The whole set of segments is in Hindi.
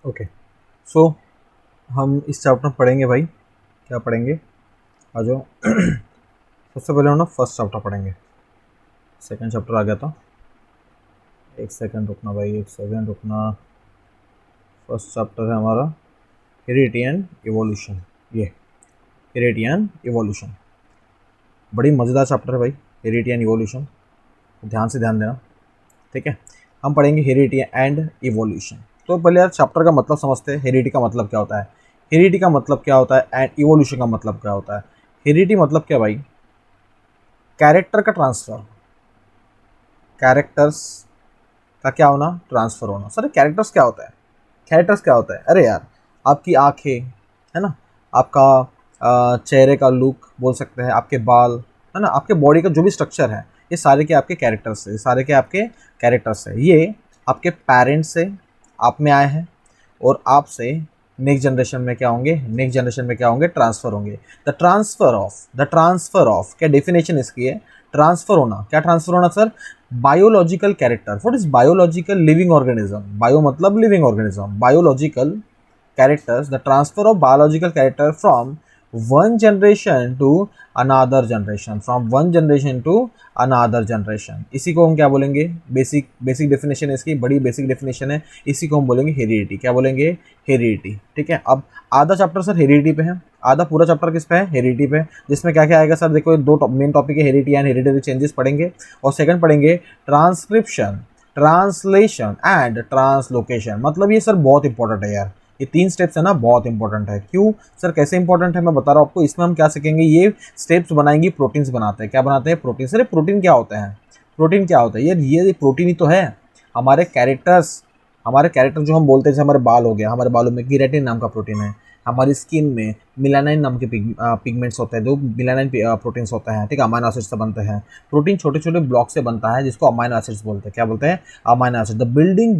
ओके। सो हम इस चैप्टर में पढ़ेंगे भाई, क्या पढ़ेंगे? आ जाओ। सबसे पहले हम ना फर्स्ट चैप्टर पढ़ेंगे। सेकंड चैप्टर आ गया था। एक सेकंड रुकना भाई, एक सेकंड रुकना। फर्स्ट चैप्टर है हमारा हेरिडिटी एंड इवोल्यूशन। ये हेरिडिटी एंड इवोल्यूशन बड़ी मज़ेदार चैप्टर है भाई, हेरिडिटी एंड इवोल्यूशन। ध्यान से ध्यान देना, ठीक है। हम पढ़ेंगे हेरिडिटी एंड इवोल्यूशन। तो पहले यार चैप्टर का मतलब समझते हैं। हेरिडिटी का मतलब क्या होता है, हेरिडिटी का मतलब क्या होता है एंड इवोल्यूशन का मतलब क्या होता है। हेरिडिटी मतलब क्या भाई? कैरेक्टर का ट्रांसफर, कैरेक्टर्स का क्या होना? ट्रांसफर होना। सर कैरेक्टर्स क्या होता है? कैरेक्टर्स क्या होता है? अरे यार, आपकी आंखें, है ना, आपका चेहरे का लुक बोल सकते हैं, आपके बाल, है ना, आपके बॉडी का जो भी स्ट्रक्चर है, ये सारे के आपके कैरेक्टर्स है। ये सारे के आपके कैरेक्टर्स है। ये आपके पेरेंट्स से आप में आए हैं और आपसे नेक्स्ट जनरेशन में क्या होंगे? नेक्स्ट जनरेशन में क्या होंगे? ट्रांसफर होंगे। द ट्रांसफर ऑफ क्या डेफिनेशन इसकी है? ट्रांसफर होना। क्या ट्रांसफर होना sir? Biological character. What is biological? Living organism. Bio मतलब living organism. Biological characters, the transfer of biological character from one generation to another generation, from one generation to another generation। इसी को हम क्या बोलेंगे? बेसिक बेसिक डेफिनेशन है इसकी, बड़ी बेसिक डेफिनेशन है। इसी को हम बोलेंगे हेरिडिटी। क्या बोलेंगे? हेरिडिटी, ठीक है। अब आधा चैप्टर सर हेरिडिटी पे है, आधा पूरा चैप्टर किस पे है? हेरिडिटी पे। जिसमें क्या क्या आएगा सर? देखो, दो मेन टॉपिक है, हेरिडिटी एंड हेरिडिटरी चेंजेस पढ़ेंगे, और सेकंड पढ़ेंगे ट्रांसक्रिप्शन, ट्रांसलेशन एंड ट्रांसलोकेशन। मतलब ये सर बहुत इंपॉर्टेंट है यार, ये 3 स्टेप्स है ना, बहुत इंपॉर्टेंट है। क्यों सर, कैसे इंपॉर्टेंट है मैं बता रहा हूँ आपको। इसमें हम क्या सीखेंगे? ये स्टेप्स बनाएंगे, प्रोटीन्स बनाते हैं। क्या बनाते हैं? प्रोटीन। सर प्रोटीन क्या होता है? प्रोटीन क्या होता है यार? ये प्रोटीन ही तो है। हमारे कैरेक्टर्स, हमारे कैरेक्टर जो हम बोलते हैं, जैसे हमारे बाल हो गया, हमारे बालों में कीरेटिन नाम का प्रोटीन है। हमारी स्किन में मिलानाइन नाम के पिगमेंट्स होते हैं, जो मिलानाइन प्रोटीन्स होते हैं, ठीक है, अमाइनो एसिड से बनते हैं। प्रोटीन छोटे छोटे ब्लॉक से बनता है, जिसको अमाइनो एसिड्स बोलते हैं। क्या बोलते हैं? Amino acid. The building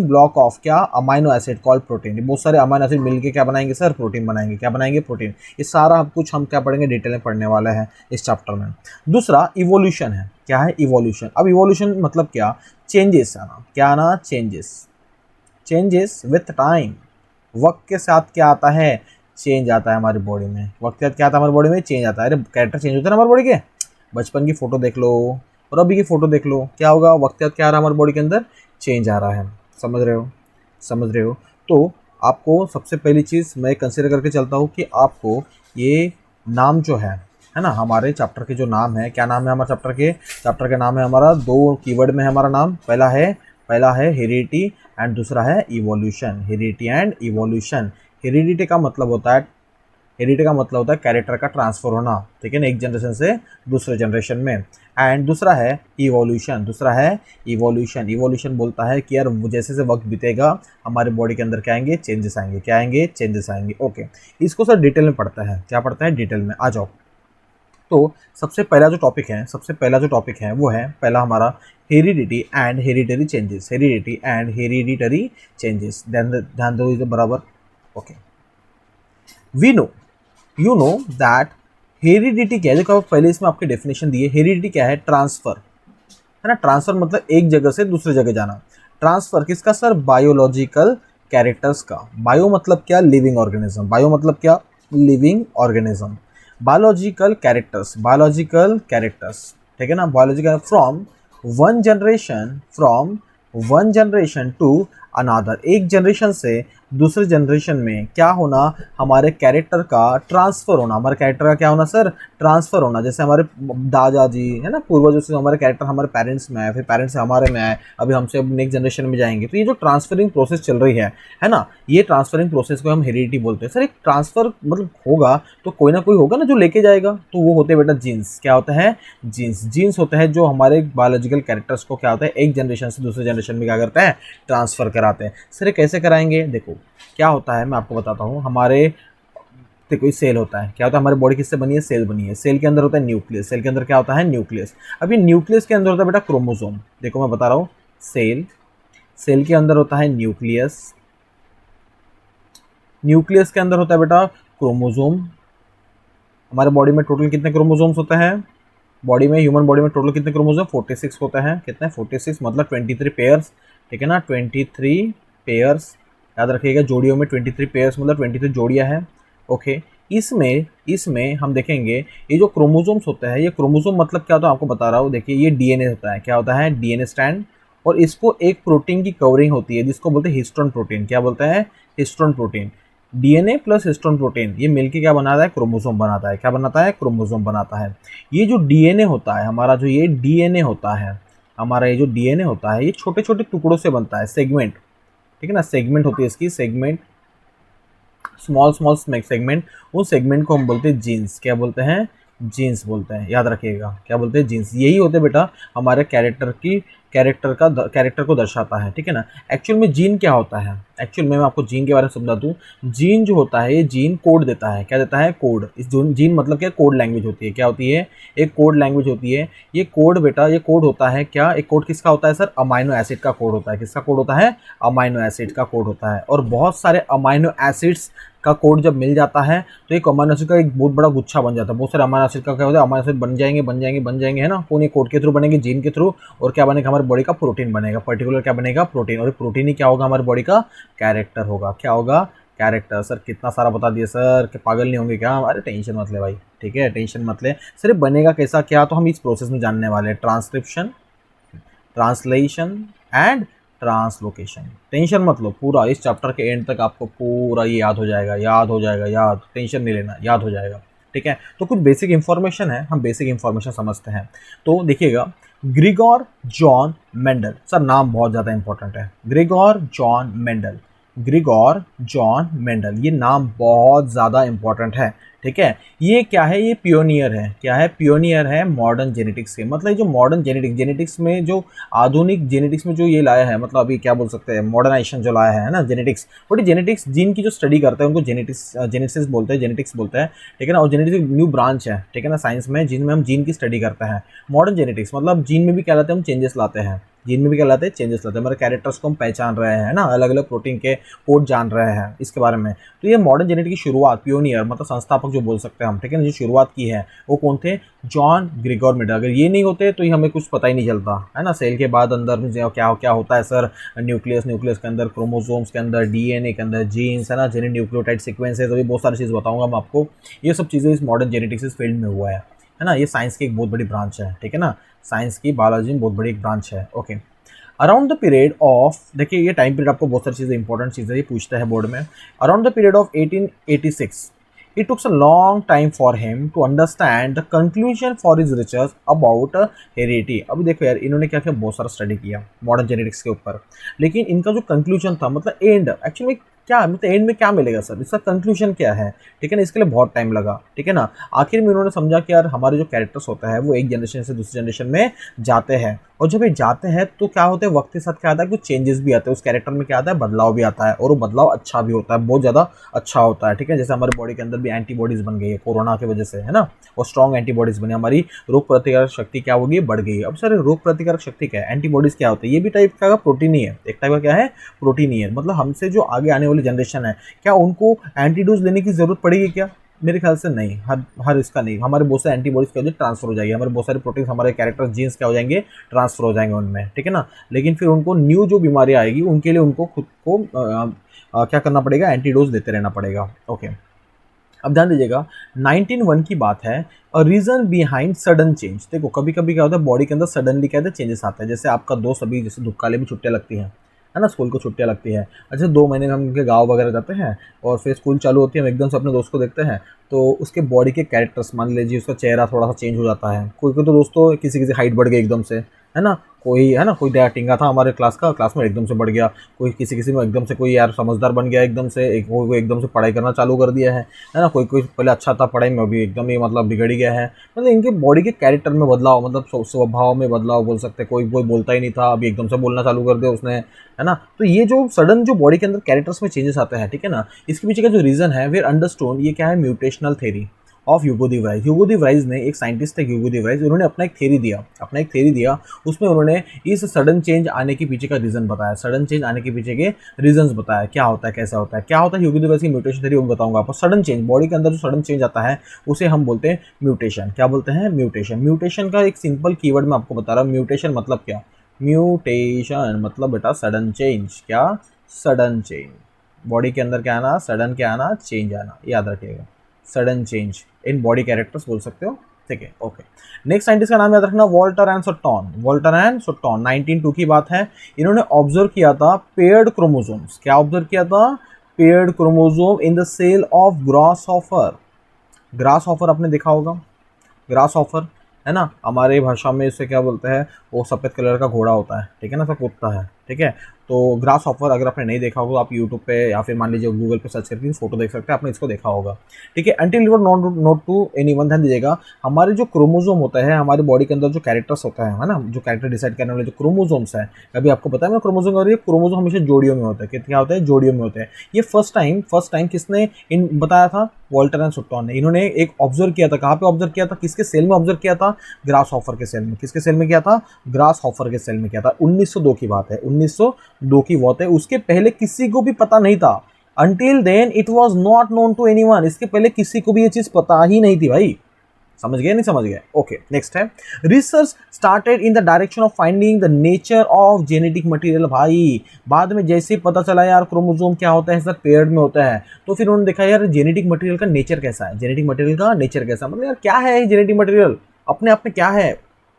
block of क्या? Amino acid called protein. बहुत सारे अमाइनो एसिड मिलके क्या बनाएंगे सर? प्रोटीन बनाएंगे। क्या बनाएंगे? प्रोटीन। ये सारा कुछ हम क्या पढ़ेंगे? डिटेल में पढ़ने वाले हैं इस चैप्टर में। दूसरा इवोल्यूशन है। क्या है? इवोल्यूशन। अब इवोल्यूशन मतलब क्या? चेंजेस आना। क्या आना? चेंजेस। Changes with time. वक्त के साथ क्या आता है? चेंज आता है हमारी बॉडी में। वक्त के साथ क्या आता है हमारी बॉडी में? चेंज आता है। अरे कैरेक्टर चेंज होता है ना हमारी बॉडी के। बचपन की फोटो देख लो और अभी की फोटो देख लो, क्या होगा? वक्त के साथ क्या आ रहा है हमारी बॉडी के अंदर? चेंज आ रहा है। समझ रहे हो? समझ रहे हो? तो आपको सबसे पहली चीज़ मैं कंसिडर करके चलता हूँ कि आपको ये नाम जो है ना, हमारे चैप्टर के जो नाम है, क्या नाम है हमारे चैप्टर के? चैप्टर का नाम है हमारा, 2 कीवर्ड में है हमारा नाम। पहला है हेरिडिटी एंड दूसरा है evolution. Heredity and evolution. Heredity का मतलब होता है, हेरिडिटी का मतलब होता है कैरेक्टर का ट्रांसफर होना, ठीक है ना, एक जनरेशन से दूसरे जनरेशन में। एंड दूसरा है इवोल्यूशन। इवोल्यूशन बोलता है कि यार जैसे जैसे वक्त बीतेगा हमारे बॉडी के अंदर क्या आएंगे? चेंजेस आएंगे। क्या आएंगे? चेंजेस आएंगे। ओके, इसको सर डिटेल में पढ़ता है। क्या पढ़ता है? डिटेल में। आ जाओ। तो सबसे पहला जो टॉपिक है वो है पहला हमारा heredity and hereditary changes. Heredity and hereditary changes. ध्यान दो इसे बराबर। Okay, we know, you know that heredity क्या है? देखो पहले इसमें आपकी डेफिनेशन दी है। हेरिडिटी क्या है? ट्रांसफर, है ना। ट्रांसफर मतलब एक जगह से दूसरी जगह जाना। ट्रांसफर किसका सर? बायोलॉजिकल कैरेक्टर्स का। बायो मतलब क्या? Living organism. बायो मतलब क्या? Living organism. बायोलॉजिकल कैरेक्टर्स, ठीक है ना। Biological from one generation to another. एक जनरेशन से दूसरे जनरेशन में क्या होना? हमारे कैरेक्टर का ट्रांसफर होना। हमारे कैरेक्टर का क्या होना सर? ट्रांसफर होना। जैसे हमारे दादाजी है ना, पूर्वजों से हमारे कैरेक्टर हमारे पेरेंट्स में आए, फिर पेरेंट्स से हमारे में आए, अभी हमसे अब नेक्स्ट जनरेशन में जाएंगे। तो ये जो ट्रांसफरिंग प्रोसेस चल रही है ना, ये ट्रांसफरिंग प्रोसेस को हम हेरिडिटी बोलते हैं। सर एक ट्रांसफर मतलब होगा तो कोई ना कोई होगा ना जो लेके जाएगा, तो वो होते हैं बेटा जीन्स। क्या होता है? जीन्स होते हैं जो हमारे बायोलॉजिकल कैरेक्टर्स को क्या होता है? एक जनरेशन से दूसरे जनरेशन में क्या करते हैं? ट्रांसफर कराते हैं। सर ये कैसे कराएंगे? देखो क्या होता है, मैं आपको बताता हूँ। हमारे देखो सेल होता है। क्या होता है? हमारी बॉडी किससे बनी है? सेल बनी है। सेल के अंदर होता है न्यूक्लियस। सेल के अंदर क्या होता है? न्यूक्लियस। अब ये न्यूक्लियस के अंदर होता है बेटा क्रोमोसोम। देखो मैं बता रहा हूँ, सेल के अंदर होता है न्यूक्लियस। न्यूक्लियस के अंदर होता है बेटा क्रोमोसोम। हमारे बॉडी में टोटल कितने क्रोमोसोम्स होते हैं? ह्यूमन बॉडी में टोटल कितने क्रोमोसोम? 46 होते हैं। कितने? 46 मतलब 23 पेयर्स, ठीक है ना। 23 पेयर्स, याद रखिएगा जोड़ियों में 23 पेयर्स मतलब 23 जोड़ियाँ हैं। ओके, इसमें हम देखेंगे ये जो क्रोमोसोम्स होता है, ये क्रोमोसोम मतलब क्या होता है आपको बता रहा हूँ। देखिए ये डीएनए होता है, क्या होता है, डीएनए स्ट्रैंड, और इसको एक प्रोटीन की कवरिंग होती है जिसको बोलते हैं हिस्टोन प्रोटीन। क्या बोलते हैं, histone protein. DNA plus histone protein ये मिलके क्या बनाता है, क्रोमोसोम बनाता है। क्या बनाता है, क्रोमोसोम बनाता है। ये जो डीएनए होता है हमारा, जो ये डीएनए होता है हमारा, ये जो डीएनए होता है ये छोटे छोटे टुकड़ों से बनता है, सेगमेंट, ठीक है ना, सेगमेंट होती है इसकी, सेगमेंट, स्मॉल स्मॉल सेगमेंट। उन सेगमेंट को हम बोलते हैं जीन्स। क्या बोलते हैं, जीन्स बोलते हैं, याद रखिएगा क्या बोलते हैं, जीन्स। यही होते बेटा हमारे कैरेक्टर को दर्शाता है, ठीक है ना। एक्चुअल में जीन क्या होता है, एक्चुअल में मैं आपको जीन के बारे में समझा दूँ। जीन जो होता है ये जीन कोड देता है। क्या देता है, कोड। इस जीन मतलब क्या, कोड लैंग्वेज होती है। क्या होती है, एक कोड लैंग्वेज होती है। ये कोड बेटा, ये कोड होता है क्या, एक कोड किसका होता है सर, अमाइनो एसिड का कोड होता है। किसका कोड होता है, अमाइनो एसिड का कोड होता है। और बहुत सारे अमाइनो एसिड्स का कोड जब मिल जाता है तो एक अमाइनो एसिड का एक बहुत बड़ा गुच्छा बन जाता है। बहुत सारे अमाइनो एसिड का क्या होता है, अमाइनो एसिड बन जाएंगे है ना। कौन, ये कोड के थ्रू बनेंगे, जीन के थ्रू। और क्या बनेगा, हमारी बॉडी का प्रोटीन बनेगा, पर्टिकुलर क्या बनेगा, प्रोटीन। और प्रोटीन ही क्या होगा, हमारी बॉडी का कैरेक्टर होगा। क्या होगा, कैरेक्टर। सर कितना सारा बता दिया सर, कि पागल नहीं होंगे क्या। अरे टेंशन मत ले भाई, ठीक है, टेंशन मत ले। सिर्फ बनेगा कैसा क्या, तो हम इस प्रोसेस में जानने वाले हैं। Transcription, translation and translocation. Tension मत लो, पूरा इस चैप्टर के एंड तक आपको पूरा ये याद हो जाएगा, याद, टेंशन नहीं लेना, याद हो जाएगा, ठीक है। तो कुछ बेसिक इंफॉर्मेशन है, हम बेसिक इंफॉर्मेशन समझते हैं। तो देखिएगा, ग्रिगोर जॉन मेंडल, सर नाम बहुत ज़्यादा इंपॉर्टेंट है, Grigor John Mendel, Grigor John Mendel, ये नाम बहुत ज़्यादा इंपॉर्टेंट है, ठीक है। ये क्या है, ये पियोनियर है। क्या है, पियोनियर है मॉडर्न जेनेटिक्स के। मतलब जो मॉडर्न जेनेटिक्स में जो आधुनिक जेनेटिक्स में जो ये लाया है, मतलब अभी क्या बोल सकते हैं, मॉडर्नाइजेशन जो लाया है ना जेनेटिक्स। बट जेनेटिक्स जीन की जो स्टडी करते हैं उनको जेनेटिक्स बोलते हैं, जेनेटिक्स बोलते हैं, ठीक है ना। और जेनेटिक्स न्यू ब्रांच है, ठीक है ना, साइंस में, जिनमें हम जीन की स्टडी करते हैं। मॉडर्न जेनेटिक्स मतलब जीन में भी क्या लाते हैं, हम चेंजेस लाते हैं। जीन में भी क्या लाते हैं, चेंजेस लाते हैं। हमारे कैरेक्टर्स को हम पहचान रहे हैं ना, अलग अलग प्रोटीन के कोड जान रहे हैं, इसके बारे में। तो ये मॉडर्न जेनेटिक की शुरुआत, पियोनियर मतलब संस्थापक जो बोल सकते हैं हम, ठीक है ना, जो शुरुआत की है वो कौन थे, जॉन ग्रिगोर मेंडल। अगर ये नहीं होते तो हमें कुछ पता ही नहीं चलता है ना। सेल के बाद अंदर में क्या क्या होता है सर, न्यूक्लियस के अंदर, क्रोमोसोम्स के अंदर, डीएनए के अंदर, जीन्स है ना, जेनेटिक न्यूक्लियोटाइड सीक्वेंसेस, अभी बहुत सारी चीज़ बताऊंगा मैं आपको। ये सब चीज़ें इस मॉडर्न जेनेटिक्स इस फील्ड में हुआ है ना। ये साइंस की एक बहुत बड़ी ब्रांच है, ठीक है ना, साइंस की बायोलॉजी में बहुत बड़ी एक ब्रांच है। Okay, around the period of, देखिए ये टाइम पीरियड आपको बहुत सारी चीज़ें इंपॉर्टेंट चीज़ें ये पूछता है बोर्ड में। Around the period of 1886 it took a long time for him to understand the conclusion for his research about heredity। अभी देखो यार, इन्होंने क्या किया, बहुत सारा स्टडी किया मॉडर्न जेनेटिक्स के ऊपर, लेकिन इनका जो कंक्लूजन था, मतलब एंड, एक्चुअली क्या मतलब एंड में क्या मिलेगा सर, इसका कंक्लूजन क्या है, ठीक है ना, इसके लिए बहुत टाइम लगा, ठीक है ना। आखिर में उन्होंने समझा कि यार हमारे जो कैरेक्टर्स होता है वो एक जनरेशन से दूसरी जनरेशन में जाते हैं, और जब ये जाते हैं तो क्या होता है, वक्त के साथ क्या आता है, कुछ चेंजेस भी आते हैं उस कैरेक्टर में, क्या आता है, बदलाव भी आता है, और वो बदलाव अच्छा भी होता है, बहुत ज़्यादा अच्छा होता है, ठीक है। जैसे हमारे बॉडी के अंदर भी एंटीबॉडीज़ बन गई है कोरोना की वजह से, है ना, और स्ट्रॉन्ग एंटीबॉडीज़ बनी, हमारी रोग प्रतिकारक शक्ति क्या होगी, बढ़ गई है। अब सर रोग प्रतिकारक शक्ति क्या है, एंटीबॉडीज़ क्या होता है, ये भी टाइप का प्रोटीन ही है, एक टाइप का क्या है, प्रोटीन ही है। मतलब हमसे जो आगे आने वाली जनरेशन है, क्या उनको एंटीडोज लेने की जरूरत पड़ेगी क्या, मेरे ख्याल से नहीं, हर इसका नहीं। हमारे बहुत सारे एंटीबॉडीज क्या हो जाए, ट्रांसफर हो जाएगी, हमारे बहुत सारे प्रोटीन, हमारे कैरेक्टर जीन्स क्या हो जाएंगे, ट्रांसफर हो जाएंगे उनमें, ठीक है ना। लेकिन फिर उनको न्यू जो बीमारी आएगी उनके लिए उनको खुद को क्या करना पड़ेगा, एंटीडोज देते रहना पड़ेगा। ओके, अब ध्यान दीजिएगा, 1901 की बात है। और रीजन बिहाइंड सडन चेंज, देखो कभी कभी क्या होता है, बॉडी के अंदर सडनली क्या होता है, चेंजेस आते हैं। जैसे आपका दोस्त अभी, जैसे धुपकाले में छुट्टियाँ लगती हैं, है ना, स्कूल को छुट्टियाँ लगती है। अच्छा 2 महीने हम उनके गाँव वगैरह जाते हैं, और फिर स्कूल चालू होती है, हम एकदम से अपने दोस्त को देखते हैं, तो उसके बॉडी के कैरेक्टर्स, मान लीजिए उसका चेहरा थोड़ा सा चेंज हो जाता है। कोई कोई तो दोस्तों किसी हाइट बढ़ गई एकदम से, है ना, कोई है ना, कोई दया टिंगा था हमारे क्लास में एकदम से बढ़ गया, कोई किसी में एकदम से, कोई यार समझदार बन गया एकदम से, कोई एकदम से पढ़ाई करना चालू कर दिया है ना, कोई पहले अच्छा था पढ़ाई में, अभी एकदम ही मतलब बिगड़ गया है। मतलब इनके बॉडी के कैरेक्टर में बदलाव, मतलब स्वभाव में बदलाव बोल सकते हैं। कोई बोलता ही नहीं था, अभी एकदम से बोलना चालू कर दिया उसने, है ना। तो ये जो सडन जो बॉडी के अंदर कैरेक्टर्स में चेंजेस आते हैं, ठीक है ना, इसके पीछे का जो रीजन है वेयर अंडरस्टूड, ये क्या है, mutational theory of Hugo de Vries. Hugo de Vries ने, एक साइंटिस्ट थे ह्यूगो डी वराइज, उन्होंने अपना एक थ्योरी दिया, उसमें उन्होंने इस सडन चेंज आने के पीछे का रीजन बताया, सडन चेंज आने के पीछे के रीजंस बताया, क्या होता है, कैसा होता है, क्या होता है ह्यूगो डी वराइज की म्यूटेशन थ्योरी, वो बताऊंगा आपको। सडन चेंज, बॉडी के अंदर जो सडन चेंज आता है उसे हम बोलते हैं म्यूटेशन। क्या बोलते हैं, म्यूटेशन। म्यूटेशन का एक सिंपल कीवर्ड मैं आपको बता रहा हूँ, म्यूटेशन मतलब क्या, म्यूटेशन मतलब बेटा सडन चेंज, क्या, सडन चेंज, बॉडी के अंदर क्या आना, सडन क्या आना, चेंज आना, याद रखिएगा, sudden change in body characters बोल सकते हो, ठीक है। ओके, नेक्स्ट साइंटिस्ट का नाम याद रखना, वॉल्टर एंड सटॉन, वॉल्टर एंड सटॉन, 1902 की बात है। इन्होंने ऑब्जर्व किया था पेयर्ड क्रोमोसोम्स, क्या ऑब्जर्व किया था, paired chromosome in the cell of grasshopper. Grasshopper आपने देखा होगा, ग्रास हॉफर है ना, हमारे भाषा में इसे क्या बोलते हैं, वो सफ़ेद कलर का घोड़ा होता है, ठीक है ना, सब कुत्ता है, ठीक है। तो ग्रास हॉफर अगर आपने नहीं देखा होगा, आप यूट्यूब पे या फिर मान लीजिए गूगल पे सर्च करके फोटो देख सकते हैं, आपने इसको देखा होगा, ठीक है। Until you not note to anyone, ध्यान दीजिएगा, हमारे जो क्रोमोसोम होता है, हमारी बॉडी के अंदर जो कैरेक्टर्स होता है ना, जो कैरेक्टर डिसाइड करने वाले जो क्रोमोसोम्स है, अभी आपको पता है मैं क्रोमोसोम और ये क्रोमोसोम हमेशा जोड़ियों में होता है, क्या होता है, जोड़ियों में होते हैं। ये फर्स्ट टाइम किसने इन बताया था, वॉल्टर एंड सटॉन ने। इन्होंने एक ऑब्जर्व किया था, कहाँ पे ऑब्जर्व किया था, किसके सेल में ऑब्जर्व किया था, ग्रास हॉफर के सेल में। किसके सेल में किया था, ग्रास हॉफर के सेल में किया था। 1902 की बात है, 1902 की बात है। उसके पहले किसी को भी पता नहीं था, until then it was not known to anyone, इसके पहले किसी को भी ये चीज पता ही नहीं थी भाई, समझ गए नहीं समझ गए। ओके, नेक्स्ट है, research started in the direction of finding the nature of genetic material. भाई बाद में जैसे ही पता चला यार क्रोमोसोम क्या होता है सर, पेयर्ड में होता है, तो फिर उन्होंने देखा यार जेनेटिक मटेरियल का नेचर कैसा है, जेनेटिक मटेरियल का नेचर कैसा है, मतलब यार क्या है जेनेटिक मटेरियल, अपने आप में क्या है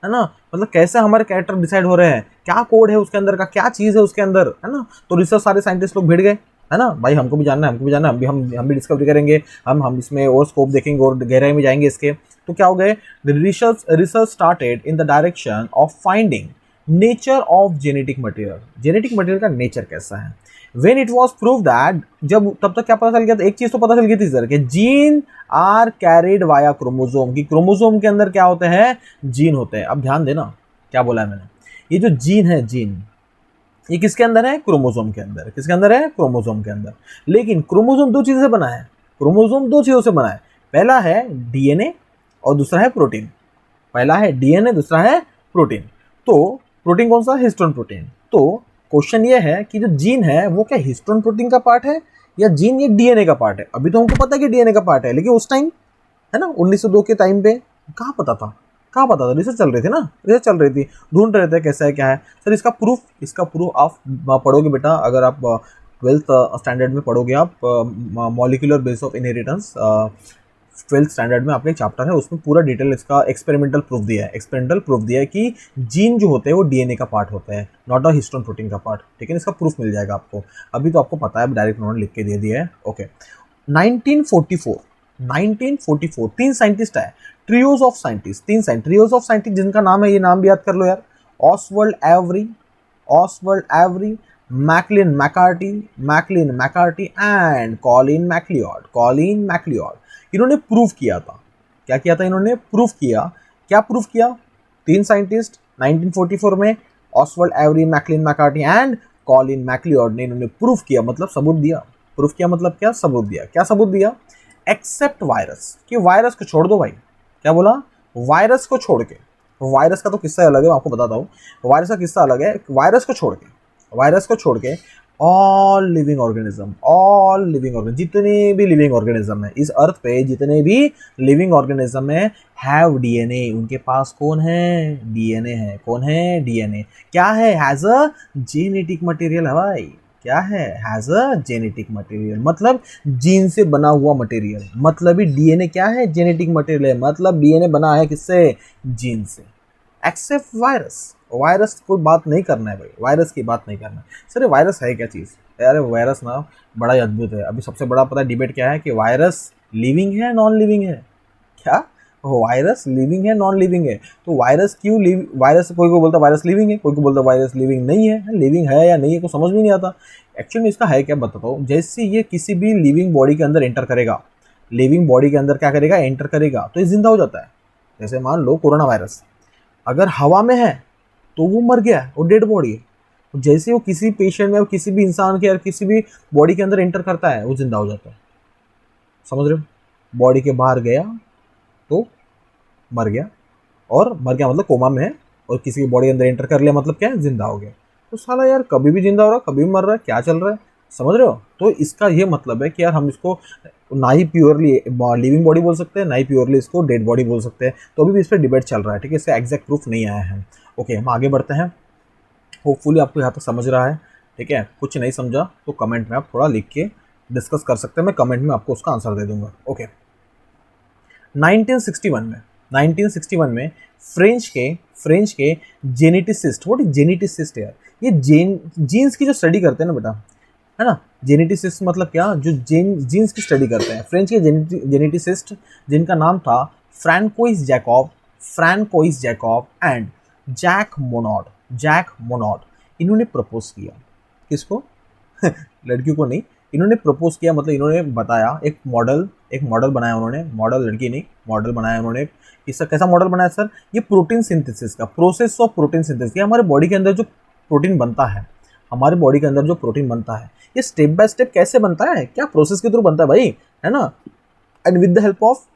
ना, मतलब कैसे हमारे कैरेक्टर डिसाइड हो रहे हैं, क्या कोड है उसके अंदर का, क्या चीज़ है उसके अंदर, है ना। तो रिसर्च सारे साइंटिस्ट लोग भिड़ गए, है ना भाई, हमको भी जानना है, हमको भी जानना है, हम भी डिस्कवरी करेंगे, हम इसमें और स्कोप देखेंगे और गहराई में जाएंगे इसके। तो क्या हो गए, research started in the direction of finding nature of genetic material, genetic material का नेचर कैसा है। When it was prove that, जब तब तक क्या पता चल गया था, एक चीज तो पता चल गई थी सर, कि gene are carried via chromosome, की क्रोमोसोम के अंदर क्या होते हैं, जीन होते हैं। अब ध्यान देना क्या बोला है मैंने, ये जो जीन है, जीन ये किसके अंदर है, क्रोमोसोम के अंदर, किसके अंदर है, क्रोमोसोम के अंदर। लेकिन क्रोमोसोम दो चीजों से बना है, क्रोमोसोम दो चीजों से बना है, पहला है डीएनए और दूसरा है प्रोटीन, पहला है डीएनए दूसरा है प्रोटीन। तो प्रोटीन कौन सा, हिस्टोन प्रोटीन। तो क्वेश्चन ये है कि जो जीन है वो क्या हिस्टोन प्रोटीन का पार्ट है या जीन ये डीएनए का पार्ट है। अभी तो हमको पता है कि डीएनए का पार्ट है, लेकिन उस टाइम है ना 1902 के टाइम पे कहाँ पता था, कहाँ पता था, रिसर्च चल रही थी ना, रिसर्च चल रही थी, ढूंढ रहे थे कैसा है क्या है सर। इसका प्रूफ आप पढ़ोगे बेटा, अगर आप 12th स्टैंडर्ड में पढ़ोगे, आप molecular base of inheritance 12th standard में आपका एक चैप्टर है, उसमें पूरा डिटेल इसका एक्सपेरिमेंटल प्रूफ दिया है, एक्सपेरिमेंटल प्रूफ दिया है कि जीन जो होते हैं वो डीएनए का पार्ट होता है, नॉट अ हिस्टोन प्रोटीन का पार्ट, ठीक है। इसका प्रूफ मिल जाएगा आपको, अभी तो आपको पता है, डायरेक्ट उन्होंने लिख के दे दिया है। ओके, 1944 तीन साइंटिस्ट आए, ट्रियोज ऑफ साइंटिस्ट, ट्रियोज ऑफ साइंटिस्ट जिनका नाम है, ये नाम भी याद कर लो यार, Oswald Avery, Maclyn McCarty and Colin MacLeod. इन्होंने प्रूफ किया था, क्या किया था, इन्होंने प्रूफ किया, क्या प्रूफ किया, तीन साइंटिस्ट 1944 में, Oswald Avery, Maclyn McCarty and Colin MacLeod ने इन्होंने प्रूफ किया, मतलब सबूत दिया, प्रूफ किया मतलब क्या, सबूत दिया। क्या सबूत दिया, एक्सेप्ट वायरस, कि वायरस को छोड़ दो भाई, क्या बोला, वायरस को छोड़ के, वायरस का तो किस्सा अलग है, मैं आपको बताता हूँ, वायरस का किस्सा अलग है, वायरस को छोड़ के ऑल लिविंग ऑर्गेनिज्म, जितने भी लिविंग ऑर्गेनिज्म है इस अर्थ पे, जितने भी लिविंग ऑर्गेनिज्म है, हैव डीएनए, उनके पास कौन है, डीएनए है। कौन है, डीएनए क्या है, हैज अ जेनेटिक मटेरियल है भाई, क्या है, हैज अ जेनेटिक मटेरियल, मतलब जीन से बना हुआ मटेरियल, मतलब ही डीएनए क्या है, जेनेटिक मटेरियल है, मतलब डीएनए बना है किससे, जीन से। एक्सेप्ट वायरस कोई बात नहीं करना है भाई, वायरस की बात नहीं करना है। सर वायरस है क्या चीज़, यार वायरस ना बड़ा ही अद्भुत है। अभी सबसे बड़ा पता डिबेट क्या है कि वायरस लिविंग है नॉन लिविंग है, क्या वायरस लिविंग है नॉन लिविंग है। तो वायरस क्यों वायरस, कोई को बोलता वायरस लिविंग है, कोई को बोलता वायरस लिविंग नहीं है, लिविंग है या नहीं है को समझ में नहीं आता। एक्चुअली में इसका है क्या बताता हूँ, जैसे ये किसी भी लिविंग बॉडी के अंदर एंटर करेगा, लिविंग बॉडी के अंदर क्या करेगा, एंटर करेगा, तो ये जिंदा हो जाता है। जैसे मान लो कोरोना वायरस अगर हवा में है तो वो मर गया, वो डेड बॉडी है। जैसे वो किसी पेशेंट में, किसी भी इंसान के या किसी भी बॉडी के अंदर एंटर करता है, वो जिंदा हो जाता है, समझ रहे हो। बॉडी के बाहर गया तो मर गया, और मर गया मतलब कोमा में है, और किसी की बॉडी के अंदर एंटर कर लिया मतलब क्या है, जिंदा हो गया। तो साला यार कभी भी जिंदा हो रहा है, कभी भी मर रहा है, क्या चल रहा है, समझ रहे हो। तो इसका ये मतलब है कि यार हम इसको ना ही प्योरली लिविंग बॉडी बोल सकते हैं, ना ही प्योरली इसको डेड बॉडी बोल सकते हैं। तो अभी भी इस पर डिबेट चल रहा है, ठीक है, इसका एग्जैक्ट प्रूफ नहीं आया है। ओके, हम आगे बढ़ते हैं, होपफुली आपको यहाँ तक समझ रहा है, ठीक ठीक है, कुछ नहीं समझा तो कमेंट में आप थोड़ा लिख के डिस्कस कर सकते हैं, मैं कमेंट में आपको उसका आंसर दे दूंगा। ओके, 1961 में 1961 में फ्रेंच के जेनेटिसिस्ट, व्हाट इज जेनेटिसिस्ट यार, ये जीन्स की जो स्टडी करते हैं ना बेटा, है ना, जेनेटिसिस्ट मतलब क्या, जो जीन्स की स्टडी करते हैं, फ्रेंच के जेनेटिसिस्ट जिनका नाम था Francois Jacob and Jacques Monod, इन्होंने प्रपोज किया, किसको लड़कियों को नहीं, इन्होंने प्रपोज किया, मतलब इन्होंने बताया, एक मॉडल बनाया उन्होंने, मॉडल लड़की नहीं, मॉडल बनाया उन्होंने। इसका कैसा मॉडल बनाया सर, ये प्रोटीन सिंथेसिस का, प्रोसेस ऑफ प्रोटीन सिंथेसिस, ये हमारे बॉडी के अंदर जो प्रोटीन बनता है, हमारे बॉडी के अंदर जो प्रोटीन बनता है, ये स्टेप बाय स्टेप कैसे बनता है, क्या प्रोसेस के थ्रू बनता है भाई, है ना, and with the help of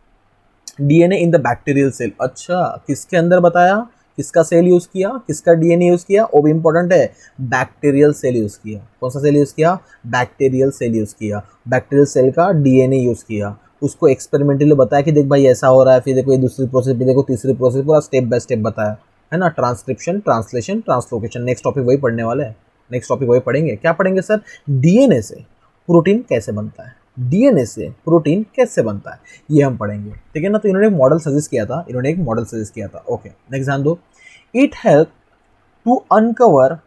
DNA in the bacterial cell. अच्छा, किसके अंदर बताया, किसका सेल यूज किया, किसका डीएनए यूज किया, वो भी इंपॉर्टेंट है, बैक्टीरियल सेल यूज किया। कौन सा सेल यूज किया, बैक्टीरियल सेल यूज किया, बैक्टीरियल सेल का डीएनए यूज किया, उसको एक्सपेरिमेंटली बताया कि देख भाई ऐसा हो रहा है, फिर देखो ये दूसरी प्रोसेस, फिर देखो तीसरी प्रोसेस, पूरा स्टेप बाय स्टेप बताया, है ना, transcription, translation, translocation. Next topic वही पढ़ने वाले हैं, नेक्स्ट टॉपिक वही पढ़ेंगे। क्या पढ़ेंगे सर, डीएनए से प्रोटीन कैसे बनता है, डीएनए से प्रोटीन कैसे बनता है, ये हम पढ़ेंगे, ठीक है ना। तो इन्होंने एक मॉडल सजेस्ट किया था, ओके, नेक्स्ट ध्यान दो, it help to uncover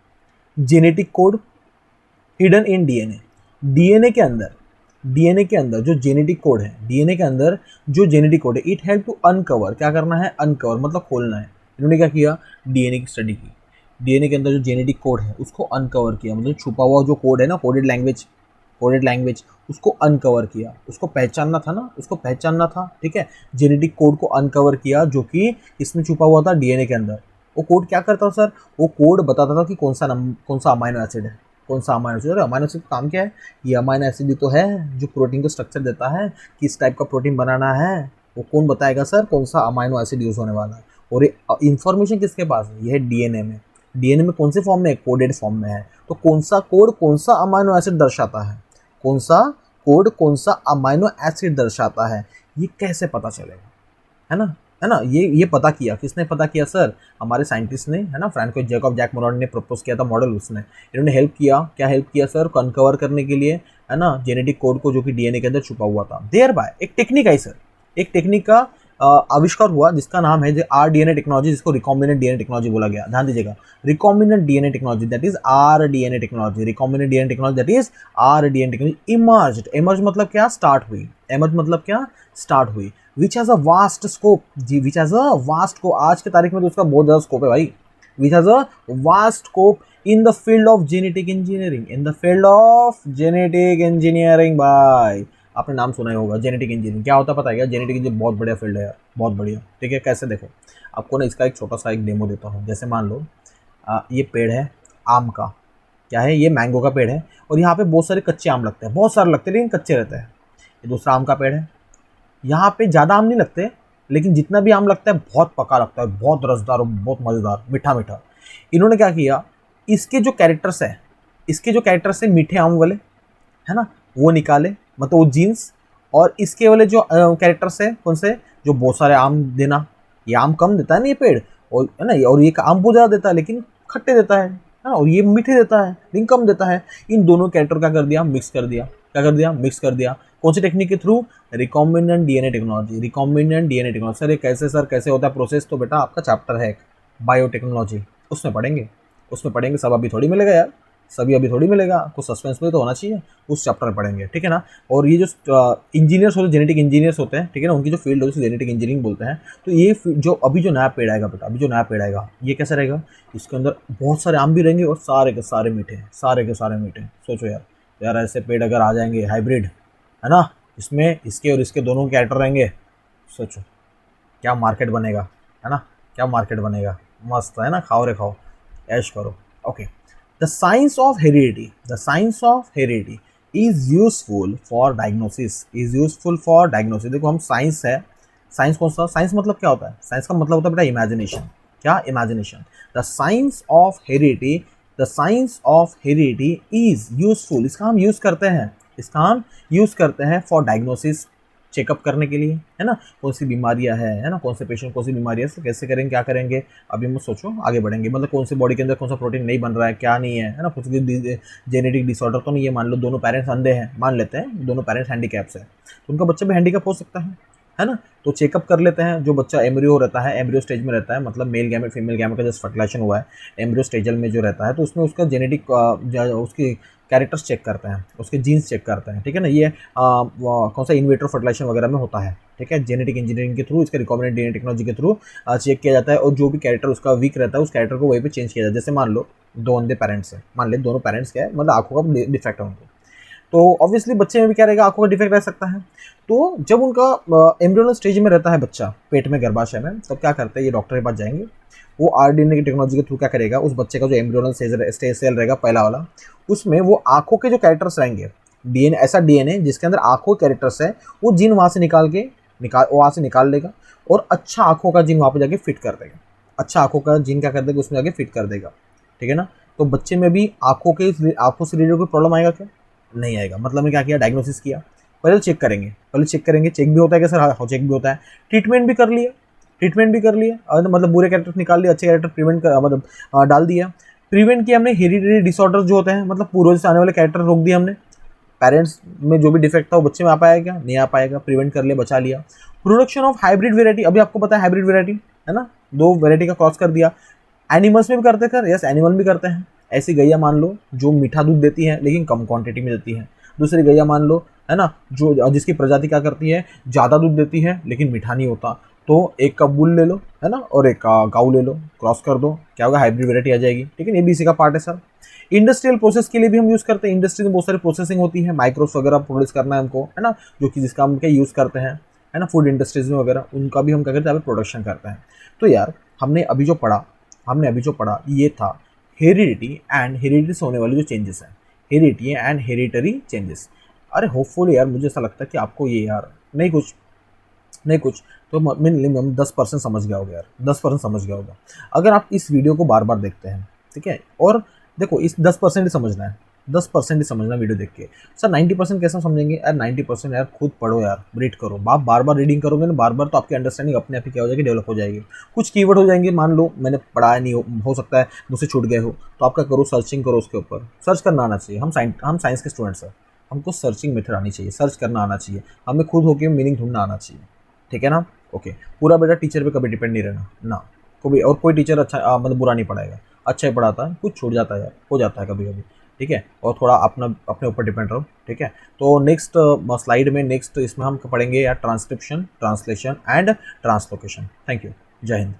genetic code hidden in DNA. DNA के अंदर जो जेनेटिक कोड है, डीएनए के अंदर जो जेनेटिक कोड है, इट हेल्प टू अनकवर, क्या करना है, अनकवर मतलब खोलना है। इन्होंने क्या किया, डीएनए की स्टडी की, डीएनए के अंदर जो जेनेटिक कोड है उसको अनकवर किया, मतलब छुपा हुआ जो कोड है ना, कोडेड लैंग्वेज, उसको अनकवर किया, उसको पहचानना था, ठीक है, जेनेटिक कोड को अनकवर किया जो कि इसमें छुपा हुआ था डीएनए के अंदर। वो कोड क्या करता था सर, वो कोड बताता था कि कौन सा अमाइनो एसिड है, कौन सा अमाइनो एसिड। अमाइनो एसिड का काम क्या है, ये अमाइनो एसिड ही तो है जो प्रोटीन को स्ट्रक्चर देता है, किस टाइप का प्रोटीन बनाना है, वो कौन बताएगा सर, कौन सा अमाइनो एसिड यूज होने वाला है। और ये इन्फॉर्मेशन किसके पास है, ये है डीएनए में। डीएनए में कौन से फॉर्म में है, कोडेड फॉर्म में है। तो कौन सा कोड कौन सा अमाइनो एसिड दर्शाता है, कौन सा कोड कौन सा अमाइनो एसिड दर्शाता है, ये कैसे पता चलेगा, है ना, ये पता किया, किसने पता किया सर, हमारे साइंटिस्ट ने, है ना, फ्रैंकोइस जैक मोनॉड ने प्रपोज किया था मॉडल, उसने, इन्होंने हेल्प किया, क्या हेल्प किया सर, अनकवर करने के लिए, है ना, जेनेटिक कोड को जो कि डीएनए के अंदर छुपा हुआ था। देयर बाय एक टेक्निक आई सर, एक टेक्निक का आविष्कार हुआ जिसका नाम है आरडीएनए टेक्नोलॉजी, जिसको रिकॉम्बिनेंट डीएनए टेक्नोलॉजी बोला गया। ध्यान दीजिएगा, recombinant DNA technology that is rDNA technology, recombinant DNA technology that is rDNA technology emerge मतलब क्या, स्टार्ट हुई, इमर्ज मतलब क्या, स्टार्ट हुई, which has a vast scope, जी which has a vast scope, आज के तारीख में तो उसका बहुत ज़्यादा स्कोप है भाई, विच has a vast scope in the field of genetic engineering, in the field of genetic engineering. भाई आपने नाम सुना ही होगा, जेनेटिक इंजीनियरिंग क्या होता है पता है क्या, जेनेटिक इंजीनियरिंग बहुत बढ़िया फील्ड है यार, बहुत बढ़िया, ठीक है। कैसे, देखो आपको ना इसका एक छोटा सा एक डेमो देता हूँ। जैसे मान लो ये पेड़ है आम का, क्या है, ये मैंगो का पेड़ है, और यहाँ पे बहुत सारे कच्चे आम लगते हैं, बहुत सारे लगते हैं लेकिन कच्चे रहते हैं। ये दूसरा आम का पेड़ है, यहाँ पे ज़्यादा आम नहीं लगते, लेकिन जितना भी आम लगता है बहुत पका लगता है, बहुत रसदार और बहुत मज़ेदार, मीठा मीठा। इन्होंने क्या किया, इसके जो कैरेक्टर्स है मीठे आम वाले, है ना, वो निकाले, मतलब वो जीन्स, और इसके वाले जो कैरेक्टर्स है कौन से, जो बहुत सारे आम देना, ये आम कम देता है ना ये पेड़, और है ना, और ये आम बहुत ज़्यादा देता है लेकिन खट्टे देता है ना, और ये मीठे देता है लेकिन कम देता है। इन दोनों कैरेक्टर क्या कर दिया, मिक्स कर दिया, मिक्स कर दिया, कौन सी टेक्निक के through, recombinant DNA technology, sir ये कैसे, सर कैसे होता है प्रोसेस, तो बेटा आपका चैप्टर है बायोटेक्नोलॉजी, उसमें पढ़ेंगे, सब अभी थोड़ी मिलेगा यार, सभी अभी थोड़ी मिलेगा, कुछ सस्पेंस में तो होना चाहिए, उस चैप्टर में पढ़ेंगे, ठीक है ना। और ये जो इंजीनियर्स होते हैं, जेनेटिक इंजीनियर्स होते हैं, ठीक है ना, उनकी जो फील्ड होती है जेनेटिक इंजीनियरिंग बोलते हैं। तो ये जो अभी जो नया पेड़ आएगा बेटा, अभी जो नया पेड़ आएगा ये कैसा रहेगा, इसके अंदर बहुत सारे आम भी रहेंगे और सारे के सारे मीठे। सोचो यार ऐसे पेड़ अगर आ जाएंगे हाइब्रिड, है ना, इसमें इसके और इसके दोनों कैरेक्टर रहेंगे, सोचो क्या मार्केट बनेगा, है ना, क्या मार्केट बनेगा, मस्त है ना, खाओ रे खाओ, ऐश करो। Okay, the science of heredity is useful for diagnosis, देखो हम साइंस है, साइंस कौन सा, साइंस मतलब क्या होता है, साइंस का मतलब होता है बेटा इमेजिनेशन, क्या, imagination. The science of heredity is useful, इसका हम यूज करते हैं फॉर डायग्नोसिस, चेकअप करने के लिए, है ना, कौन सी बीमारियां है ना, कौन से पेशेंट कौन सी बीमारी है, कैसे करेंगे, क्या करेंगे, अभी मत सोचो, आगे बढ़ेंगे। मतलब कौन से बॉडी के अंदर कौन सा प्रोटीन नहीं बन रहा है, क्या नहीं है ना, कुछ जेनेटिक डिसऑर्डर तो नहीं है, मान लो दोनों पेरेंट्स अंधे हैं, मान लेते हैं दोनों पेरेंट्स हैंडीकैप्स है, तो उनका बच्चा भी हैंडीकैप हो सकता है ना। तो चेकअप कर लेते हैं, जो बच्चा एम्ब्रियो रहता है, एम्ब्रियो स्टेज में रहता है, मतलब मेल गैमेट फीमेल गैमेट का जस्ट फर्टिलाइजेशन हुआ है, एम्ब्रियो स्टेजल में जो रहता है, तो उसमें उसका जेनेटिक उसकी कैरेक्टर्स चेक करते हैं, उसके जीन्स चेक करते हैं, ठीक है ना। ये कौन सा इनविट्रो फर्टिलाइजेशन वगैरह में होता है, ठीक है, जेनेटिक इंजीनियरिंग के थ्रू, इसका रिकॉम्बिनेंट डीएनए टेक्नोलॉजी के थ्रू चेक किया जाता है, और जो भी कैरेक्टर उसका वीक रहता है उस कैरेक्टर को वहीं पे चेंज किया जाता है। जैसे मान लो दो अंधे पेरेंट्स हैं, मान ले दोनों पेरेंट्स क्या है, मतलब आंखों का डिफेक्ट है उनको, तो ऑब्वियसली बच्चे में भी क्या रहेगा, आंखों का डिफेक्ट रह सकता है। तो जब उनका एम्ब्रियोनल स्टेज में रहता है बच्चा, पेट में गर्भाशय में, तब क्या करते हैं, ये डॉक्टर के पास जाएंगे, वो आरडीएनए की टेक्नोलॉजी के थ्रू क्या करेगा, उस बच्चे का जो एम्ब्रियोनल स्टेज सेल रहेगा पहला वाला, उसमें वो आंखों के जो कैरेक्टर्स रहेंगे, डीएनए, ऐसा डीएनए जिसके अंदर आंखों के कैरेक्टर्स है, वो जीन वहाँ से वहाँ से निकाल लेगा, और अच्छा आंखों का जीन वहाँ पे जाके फिट कर देगा, अच्छा आंखों का जीन क्या कर देगा, उसमें जाके फिट कर देगा, ठीक है ना। तो बच्चे में भी आंखों से रिलेटेड कोई प्रॉब्लम आएगा क्या, नहीं आएगा। मतलब ने क्या किया, डायग्नोसिस किया, पहले चेक करेंगे, चेक भी होता है क्या सर, हाँ चेक भी होता है, ट्रीटमेंट भी कर लिया, और मतलब बुरे कैरेक्टर निकाल लिए, अच्छे कैरेक्टर प्रिवेंट कर, मतलब डाल दिया, प्रिवेंट किया हमने हेरिडिटरी डिसऑर्डर जो होते हैं, मतलब पूर्वज से आने वाले कैरेक्टर रोक दिए हमने, पेरेंट्स में जो भी डिफेक्ट था वो बच्चे में आ पाएगा क्या, नहीं आ पाएगा, प्रिवेंट कर लिया, बचा लिया। प्रोडक्शन ऑफ हाइब्रिड वेराइटी, अभी आपको पता है हाइब्रिड वेराइटी है ना, दो वेराइटी का क्रॉस कर दिया। एनिमल्स में भी करते हैं, यस एनिमल भी करते हैं। ऐसी गैया मान लो जो मीठा दूध देती है लेकिन कम क्वांटिटी में देती है, दूसरी गैया मान लो है ना, जो जिसकी प्रजाति क्या करती है, ज़्यादा दूध देती है लेकिन मीठा नहीं होता, तो एक का बुल ले लो है ना, और एक का गाऊ ले लो, क्रॉस कर दो, क्या होगा, हाइब्रिड वेराइटी आ जाएगी, ठीक है। ये भी इसी का पार्ट है सर। इंडस्ट्रियल प्रोसेस के लिए भी हम यूज़ करते हैं, इंडस्ट्री में बहुत सारी प्रोसेसिंग होती है, माइक्रोस वगैरह प्रोड्यूस करना है हमको, है ना, जो कि जिसका हम क्या यूज़ करते हैं, है ना, फूड इंडस्ट्रीज में वगैरह, उनका भी हम क्या करते हैं, प्रोडक्शन करते हैं। तो यार हमने अभी जो पढ़ा ये था हेरिडिटी एंड हेरिडिटी से होने वाली जो चेंजेस हैं, हेरिडिटी एंड हेरिडिटरी चेंजेस। अरे होपफुली यार मुझे ऐसा लगता है कि आपको ये यार नहीं कुछ तो मिनिमम 10% समझ गया होगा यार, 10% समझ गया होगा अगर आप इस वीडियो को बार बार देखते हैं, ठीक है। और देखो इस 10% ही समझना है, 10% ही समझना वीडियो देख के। सर 90% कैसे समझेंगे यार, 90% यार खुद पढ़ो यार, रीड करो, आप बार बार रीडिंग करोगे ना, बार बार, तो आपकी अंडरस्टैंडिंग अपने आप ही क्या हो जाएगी, डेवलप हो जाएगी। कुछ कीवर्ड हो जाएंगे, मान लो मैंने पढ़ाया नहीं, हो सकता है मुझसे छूट गए हो, तो आप क्या करो, सर्चिंग करो, उसके ऊपर सर्च करना आना चाहिए। हम साइंस के स्टूडेंट्स हैं, हमको सर्चिंग मेथड आनी चाहिए, सर्च करना आना चाहिए, हमें खुद होकर मीनिंग ढूंढना आना चाहिए, ठीक है ना। ओके, पूरा बेटा टीचर पे कभी डिपेंड नहीं रहना ना, कभी और कोई टीचर अच्छा मतलब बुरा नहीं पढ़ाएगा, अच्छा ही पढ़ाता है, कुछ छूट जाता है यार, हो जाता है कभी कभी, ठीक है। और थोड़ा अपने ऊपर डिपेंड रहो, ठीक है। तो नेक्स्ट स्लाइड में, नेक्स्ट इसमें हम पढ़ेंगे यार transcription, translation and translocation. Thank you, जय हिंद।